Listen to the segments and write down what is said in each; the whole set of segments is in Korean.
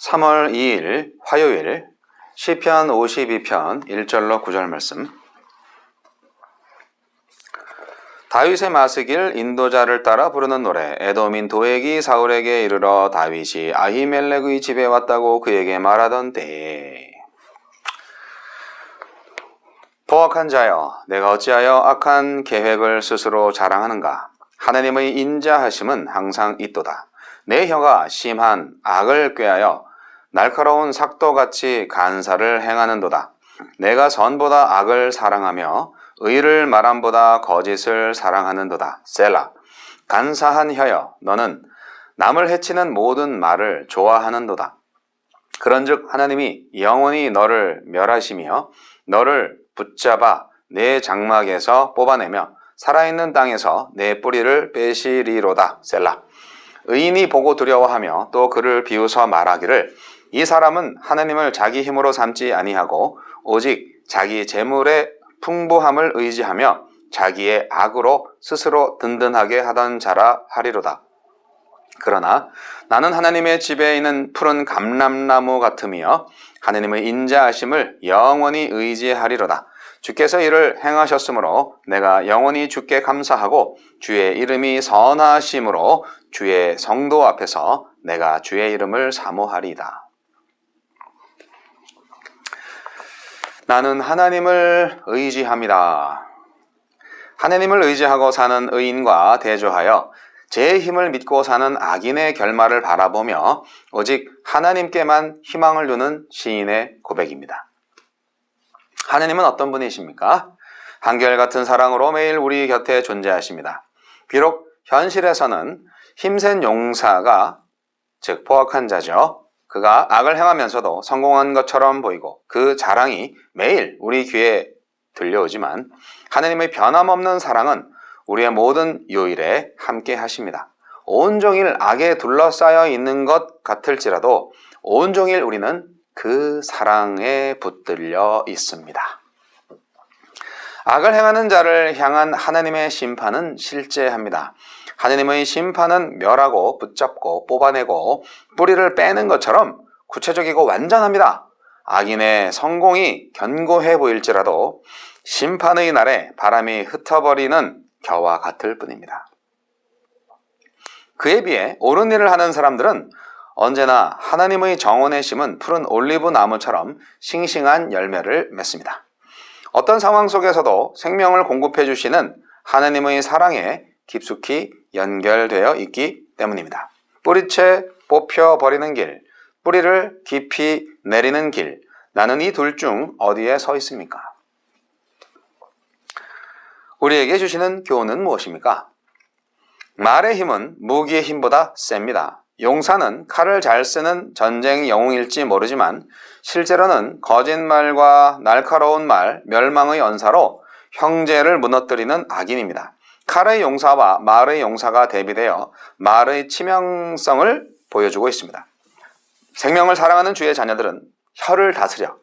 3월 2일 화요일 시편 52편 1절로 9절 말씀. 다윗의 마스길 인도자를 따라 부르는 노래. 에돔인 도액이 사울에게 이르러 다윗이 아히멜렉의 집에 왔다고 그에게 말하던 때에 포악한 자여, 내가 어찌하여 악한 계획을 스스로 자랑하는가? 하나님의 인자하심은 항상 있도다. 내 혀가 심한 악을 꾀하여 날카로운 삭도같이 간사를 행하는도다. 내가 선보다 악을 사랑하며 의를 말함보다 거짓을 사랑하는도다. 셀라. 간사한 혀여, 너는 남을 해치는 모든 말을 좋아하는도다. 그런즉 하나님이 영원히 너를 멸하시며 너를 붙잡아 내 장막에서 뽑아내며 살아있는 땅에서 내 뿌리를 빼시리로다. 셀라. 의인이 보고 두려워하며 또 그를 비웃어 말하기를 이 사람은 하나님을 자기 힘으로 삼지 아니하고 오직 자기 재물의 풍부함을 의지하며 자기의 악으로 스스로 든든하게 하던 자라 하리로다. 그러나 나는 하나님의 집에 있는 푸른 감람나무 같으며 하나님의 인자하심을 영원히 의지하리로다. 주께서 이를 행하셨으므로 내가 영원히 주께 감사하고 주의 이름이 선하심으로 주의 성도 앞에서 내가 주의 이름을 사모하리이다. 나는 하나님을 의지합니다. 하나님을 의지하고 사는 의인과 대조하여 제 힘을 믿고 사는 악인의 결말을 바라보며 오직 하나님께만 희망을 두는 시인의 고백입니다. 하나님은 어떤 분이십니까? 한결같은 사랑으로 매일 우리 곁에 존재하십니다. 비록 현실에서는 힘센 용사가, 즉 포악한 자죠. 그가 악을 행하면서도 성공한 것처럼 보이고 그 자랑이 매일 우리 귀에 들려오지만 하나님의 변함없는 사랑은 우리의 모든 요일에 함께 하십니다. 온종일 악에 둘러싸여 있는 것 같을지라도 온종일 우리는 그 사랑에 붙들려 있습니다. 악을 행하는 자를 향한 하나님의 심판은 실제합니다. 하나님의 심판은 멸하고 붙잡고 뽑아내고 뿌리를 빼는 것처럼 구체적이고 완전합니다. 악인의 성공이 견고해 보일지라도 심판의 날에 바람이 흩어버리는 겨와 같을 뿐입니다. 그에 비해 옳은 일을 하는 사람들은 언제나 하나님의 정원에 심은 푸른 올리브 나무처럼 싱싱한 열매를 맺습니다. 어떤 상황 속에서도 생명을 공급해 주시는 하나님의 사랑에 깊숙이 연결되어 있기 때문입니다. 뿌리채 뽑혀버리는 길, 뿌리를 깊이 내리는 길, 나는 이 둘 중 어디에 서 있습니까? 우리에게 주시는 교훈은 무엇입니까? 말의 힘은 무기의 힘보다 셉니다. 용사는 칼을 잘 쓰는 전쟁 영웅일지 모르지만 실제로는 거짓말과 날카로운 말, 멸망의 언사로 형제를 무너뜨리는 악인입니다. 칼의 용사와 말의 용사가 대비되어 말의 치명성을 보여주고 있습니다. 생명을 사랑하는 주의 자녀들은 혀를 다스려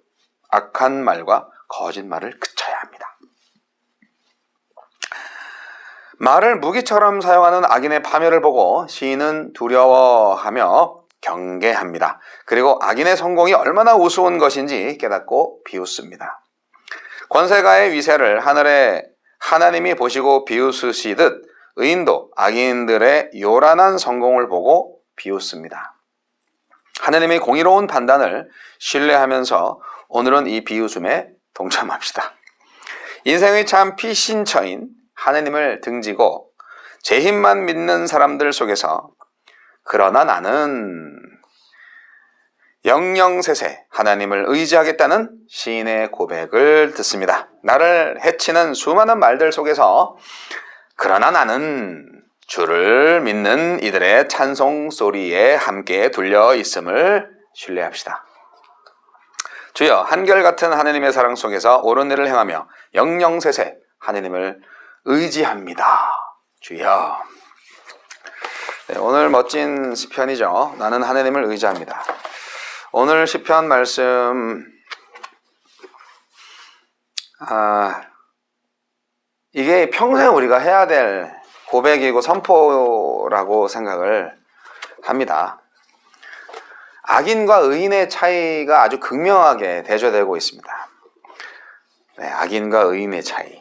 악한 말과 거짓말을 그쳐야 합니다. 말을 무기처럼 사용하는 악인의 파멸을 보고 시인은 두려워하며 경계합니다. 그리고 악인의 성공이 얼마나 우스운 것인지 깨닫고 비웃습니다. 권세가의 위세를 하늘에 하나님이 보시고 비웃으시듯 의인도 악인들의 요란한 성공을 보고 비웃습니다. 하나님의 공의로운 판단을 신뢰하면서 오늘은 이 비웃음에 동참합시다. 인생의 참 피신처인 하나님을 등지고 제 힘만 믿는 사람들 속에서 그러나 나는 영영세세 하나님을 의지하겠다는 시인의 고백을 듣습니다. 나를 해치는 수많은 말들 속에서 그러나 나는 주를 믿는 이들의 찬송 소리에 함께 둘려 있음을 신뢰합시다. 주여, 한결같은 하나님의 사랑 속에서 옳은 일을 행하며 영영세세 하나님을 의지합니다. 주여. 네, 오늘 멋진 시편이죠. 나는 하나님을 의지합니다. 오늘 시편 말씀 이게 평생 우리가 해야 될 고백이고 선포라고 생각을 합니다. 악인과 의인의 차이가 아주 극명하게 대조되고 있습니다. 네, 악인과 의인의 차이.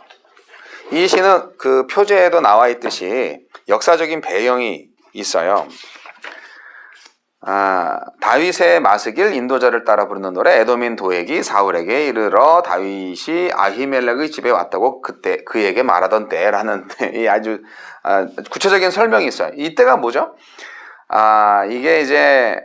이 시는 그 표제에도 나와 있듯이 역사적인 배경이 있어요. 다윗의 마스길 인도자를 따라 부르는 노래. 에돔인 도액이 사울에게 이르러 다윗이 아히멜렉의 집에 왔다고 그때 그에게 말하던 때라는 아주 구체적인 설명이 있어요. 이때가 뭐죠? 이게 이제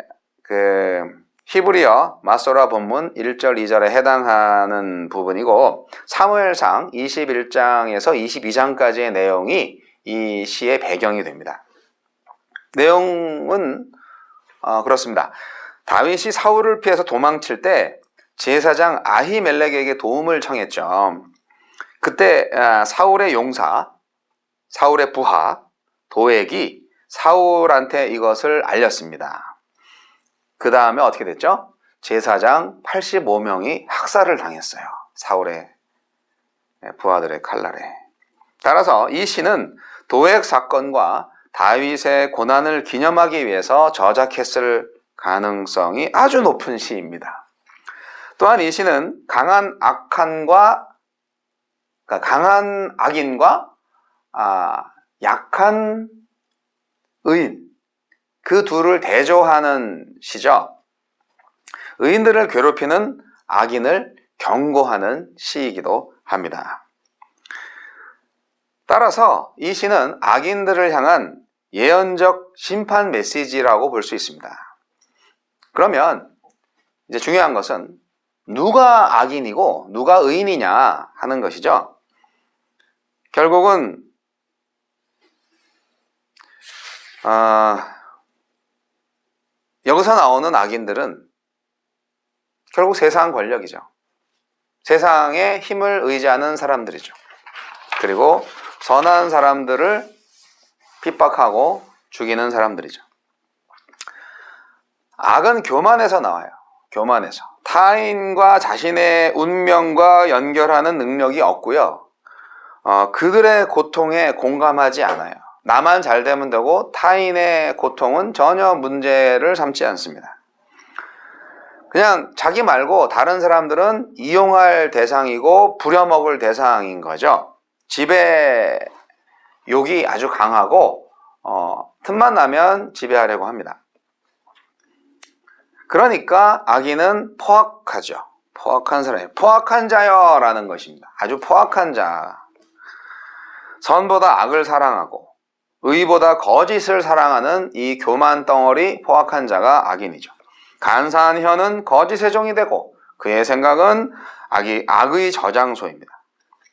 그 히브리어 마소라 본문 1절 2절에 해당하는 부분이고 사무엘상 21장에서 22장까지의 내용이 이 시의 배경이 됩니다. 내용은 그렇습니다. 다윗이 사울을 피해서 도망칠 때 제사장 아히멜렉에게 도움을 청했죠. 그때 사울의 용사, 사울의 부하 도액이 사울한테 이것을 알렸습니다. 그 다음에 어떻게 됐죠? 제사장 85명이 학살을 당했어요. 사울의 부하들의 칼날에. 따라서 이 시는 도액 사건과 다윗의 고난을 기념하기 위해서 저작했을 가능성이 아주 높은 시입니다. 또한 이 시는 강한 악인과 약한 의인, 그 둘을 대조하는 시죠. 의인들을 괴롭히는 악인을 경고하는 시이기도 합니다. 따라서 이 시는 악인들을 향한 예언적 심판 메시지라고 볼 수 있습니다. 그러면 이제 중요한 것은 누가 악인이고 누가 의인이냐 하는 것이죠. 결국은 여기서 나오는 악인들은 결국 세상 권력이죠. 세상의 힘을 의지하는 사람들이죠. 그리고 선한 사람들을 핍박하고 죽이는 사람들이죠. 악은 교만에서 나와요. 교만에서. 타인과 자신의 운명과 연결하는 능력이 없고요. 그들의 고통에 공감하지 않아요. 나만 잘 되면 되고 타인의 고통은 전혀 문제를 삼지 않습니다. 그냥 자기 말고 다른 사람들은 이용할 대상이고 부려먹을 대상인 거죠. 지배 욕이 아주 강하고 틈만 나면 지배하려고 합니다. 그러니까 악인은 포악하죠. 포악한 사람이에요. 포악한 자여 라는 것입니다. 아주 포악한 자. 선보다 악을 사랑하고 의보다 거짓을 사랑하는 이 교만 덩어리 포악한 자가 악인이죠. 간사한 혀는 거짓의 종이 되고 그의 생각은 악의 저장소입니다.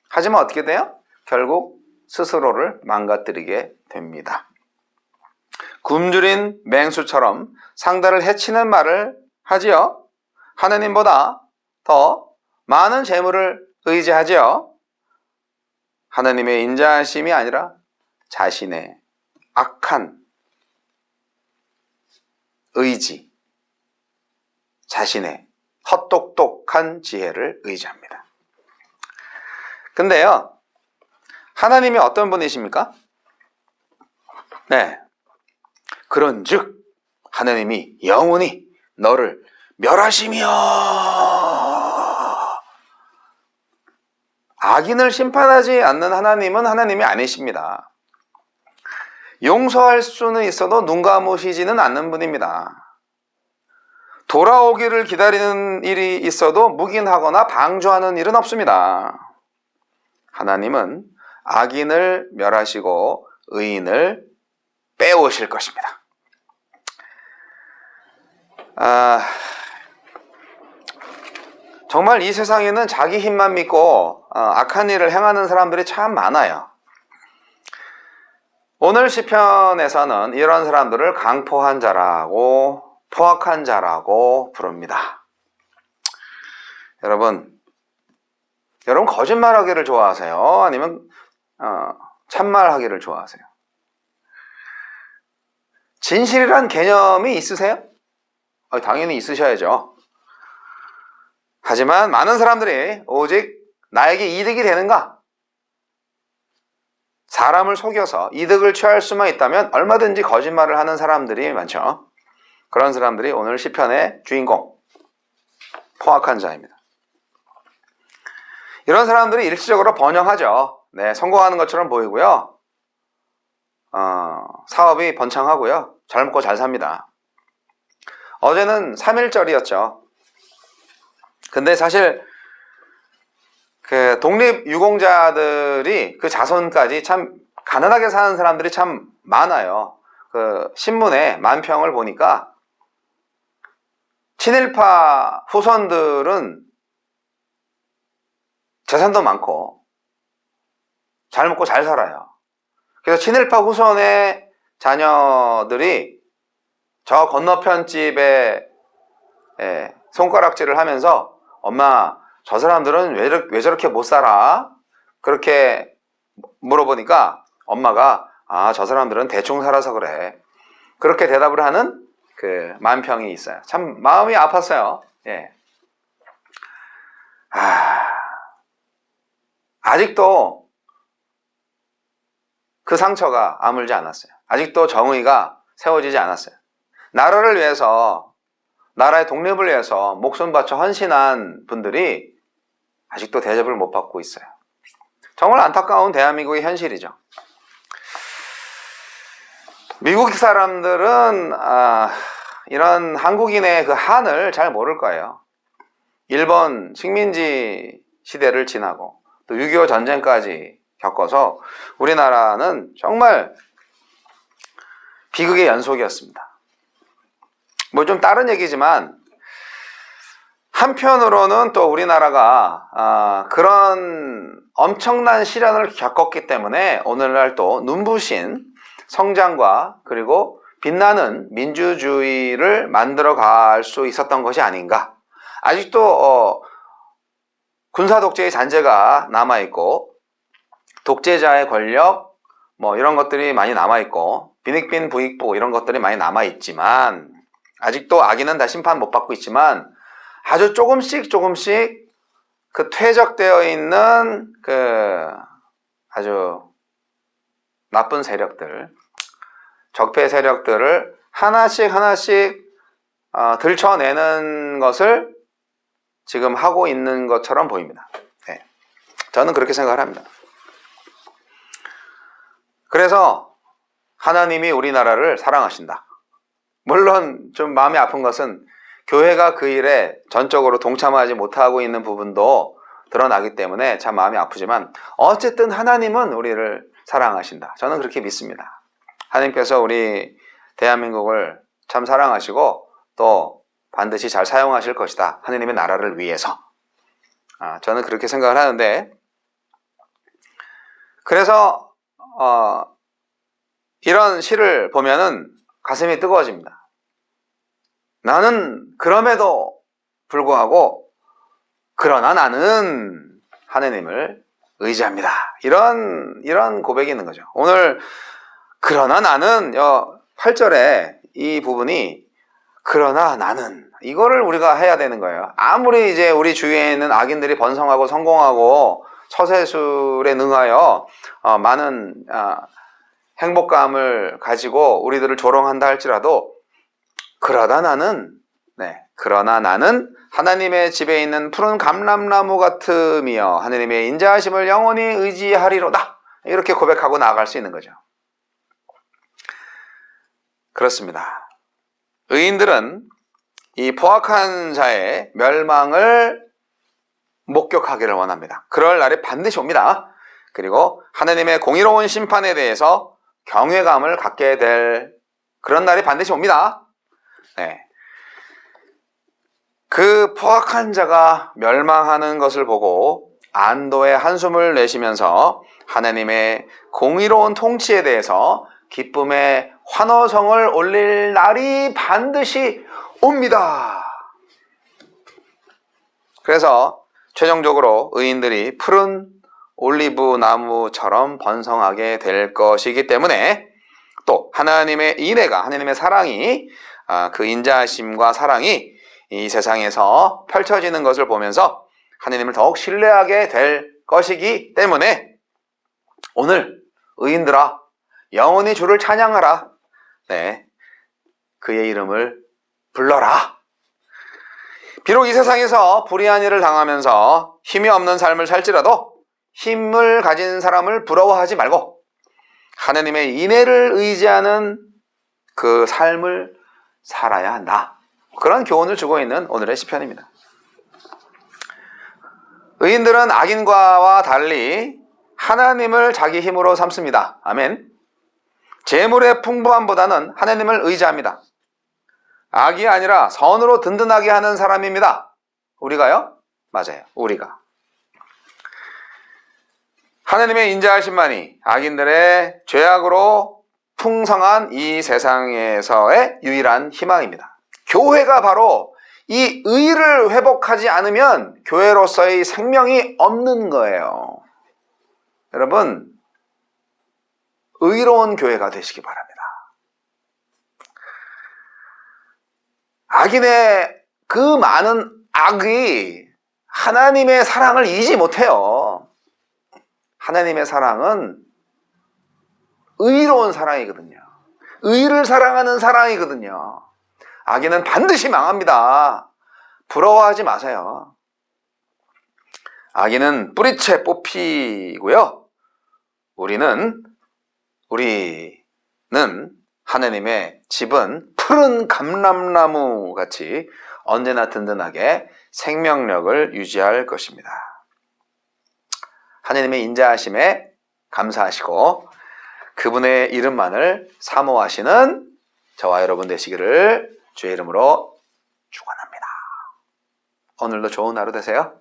하지만 어떻게 돼요? 결국 스스로를 망가뜨리게 됩니다. 굶주린 맹수처럼 상대를 해치는 말을 하지요. 하느님보다 더 많은 재물을 의지하지요. 하느님의 인자하심이 아니라 자신의 악한 의지, 자신의 헛똑똑한 지혜를 의지합니다. 근데요, 하나님이 어떤 분이십니까? 네, 그런즉 하나님이 영원히 너를 멸하시며 악인을 심판하지 않는 하나님은 하나님이 아니십니다. 용서할 수는 있어도 눈 감으시지는 않는 분입니다. 돌아오기를 기다리는 일이 있어도 묵인하거나 방조하는 일은 없습니다. 하나님은 악인을 멸하시고 의인을 빼오실 것입니다. 정말 이 세상에는 자기 힘만 믿고 악한 일을 행하는 사람들이 참 많아요. 오늘 시편에서는 이런 사람들을 강포한 자라고 포악한 자라고 부릅니다. 여러분 거짓말하기를 좋아하세요? 아니면 참말하기를 좋아하세요? 진실이란 개념이 있으세요? 당연히 있으셔야죠. 하지만 많은 사람들이 오직 나에게 이득이 되는가? 사람을 속여서 이득을 취할 수만 있다면 얼마든지 거짓말을 하는 사람들이 많죠. 그런 사람들이 오늘 시편의 주인공, 포악한 자입니다. 이런 사람들이 일시적으로 번영하죠. 네, 성공하는 것처럼 보이고요. 사업이 번창하고요. 잘 먹고 잘 삽니다. 어제는 3.1절이었죠. 근데 사실 그 독립유공자들이 그 자손까지 참 가난하게 사는 사람들이 참 많아요. 그 신문에 만평을 보니까 친일파 후손들은 재산도 많고 잘 먹고 잘 살아요. 그래서 친일파 후손의 자녀들이 저 건너편 집에 손가락질을 하면서 엄마 저 사람들은 왜 저렇게 못 살아? 그렇게 물어보니까 엄마가 저 사람들은 대충 살아서 그래. 그렇게 대답을 하는 그 만평이 있어요. 참 마음이 아팠어요. 예. 아직도 그 상처가 아물지 않았어요. 아직도 정의가 세워지지 않았어요. 나라를 위해서, 나라의 독립을 위해서 목숨 바쳐 헌신한 분들이 아직도 대접을 못 받고 있어요. 정말 안타까운 대한민국의 현실이죠. 미국 사람들은 이런 한국인의 그 한을 잘 모를 거예요. 일본 식민지 시대를 지나고 또 6.25 전쟁까지 겪어서 우리나라는 정말 비극의 연속이었습니다. 뭐 좀 다른 얘기지만 한편으로는 또 우리나라가 그런 엄청난 시련을 겪었기 때문에 오늘날 또 눈부신 성장과 그리고 빛나는 민주주의를 만들어 갈 수 있었던 것이 아닌가. 아직도 군사 독재의 잔재가 남아있고 독재자의 권력 뭐 이런 것들이 많이 남아있고 빈익빈 부익부 이런 것들이 많이 남아있지만 아직도 악인은 다 심판 못 받고 있지만 아주 조금씩 그 퇴적되어 있는 그 아주 나쁜 세력들, 적폐 세력들을 하나씩 들춰내는 것을 지금 하고 있는 것처럼 보입니다. 네. 저는 그렇게 생각을 합니다. 그래서 하나님이 우리나라를 사랑하신다. 물론 좀 마음이 아픈 것은 교회가 그 일에 전적으로 동참하지 못하고 있는 부분도 드러나기 때문에 참 마음이 아프지만 어쨌든 하나님은 우리를 사랑하신다. 저는 그렇게 믿습니다. 하나님께서 우리 대한민국을 참 사랑하시고 또 반드시 잘 사용하실 것이다. 하나님의 나라를 위해서. 저는 그렇게 생각을 하는데 그래서 이런 시를 보면은 가슴이 뜨거워집니다. 나는 그럼에도 불구하고 그러나 나는 하나님을 의지합니다. 이런 고백이 있는 거죠. 오늘 그러나 나는 8절에 이 부분이 그러나 나는 이거를 우리가 해야 되는 거예요. 아무리 이제 우리 주위에 있는 악인들이 번성하고 성공하고 처세술에 능하여 많은 행복감을 가지고 우리들을 조롱한다 할지라도 그러나 나는 하나님의 집에 있는 푸른 감람나무 같으며 하나님의 인자하심을 영원히 의지하리로다. 이렇게 고백하고 나아갈 수 있는 거죠. 그렇습니다. 의인들은 이 포악한 자의 멸망을 목격하기를 원합니다. 그럴 날이 반드시 옵니다. 그리고 하나님의 공의로운 심판에 대해서 경외감을 갖게 될 그런 날이 반드시 옵니다. 네. 그 포악한 자가 멸망하는 것을 보고 안도의 한숨을 내쉬면서 하나님의 공의로운 통치에 대해서 기쁨의 환호성을 올릴 날이 반드시 옵니다. 그래서 최종적으로 의인들이 푸른 올리브 나무처럼 번성하게 될 것이기 때문에 또 하나님의 인애가, 하나님의 사랑이, 그 인자하심과 사랑이 이 세상에서 펼쳐지는 것을 보면서 하나님을 더욱 신뢰하게 될 것이기 때문에 오늘 의인들아 영원히 주를 찬양하라. 네, 그의 이름을 불러라. 비록 이 세상에서 불의한 일을 당하면서 힘이 없는 삶을 살지라도 힘을 가진 사람을 부러워하지 말고 하나님의 인애를 의지하는 그 삶을 살아야 한다. 그런 교훈을 주고 있는 오늘의 시편입니다. 의인들은 악인과와 달리 하나님을 자기 힘으로 삼습니다. 아멘. 재물의 풍부함보다는 하나님을 의지합니다. 악이 아니라 선으로 든든하게 하는 사람입니다. 우리가요? 맞아요. 우리가. 하나님의 인자하심만이 악인들의 죄악으로 풍성한 이 세상에서의 유일한 희망입니다. 교회가 바로 이 의를 회복하지 않으면 교회로서의 생명이 없는 거예요. 여러분, 의로운 교회가 되시기 바랍니다. 악인의 그 많은 악이 하나님의 사랑을 이기지 못해요. 하나님의 사랑은 의로운 사랑이거든요. 의를 사랑하는 사랑이거든요. 악인은 반드시 망합니다. 부러워하지 마세요. 악인은 뿌리채 뽑히고요. 우리는 하나님의 집은 푸른 감람나무 같이 언제나 든든하게 생명력을 유지할 것입니다. 하나님의 인자하심에 감사하시고 그분의 이름만을 사모하시는 저와 여러분 되시기를 주의 이름으로 축원합니다. 오늘도 좋은 하루 되세요.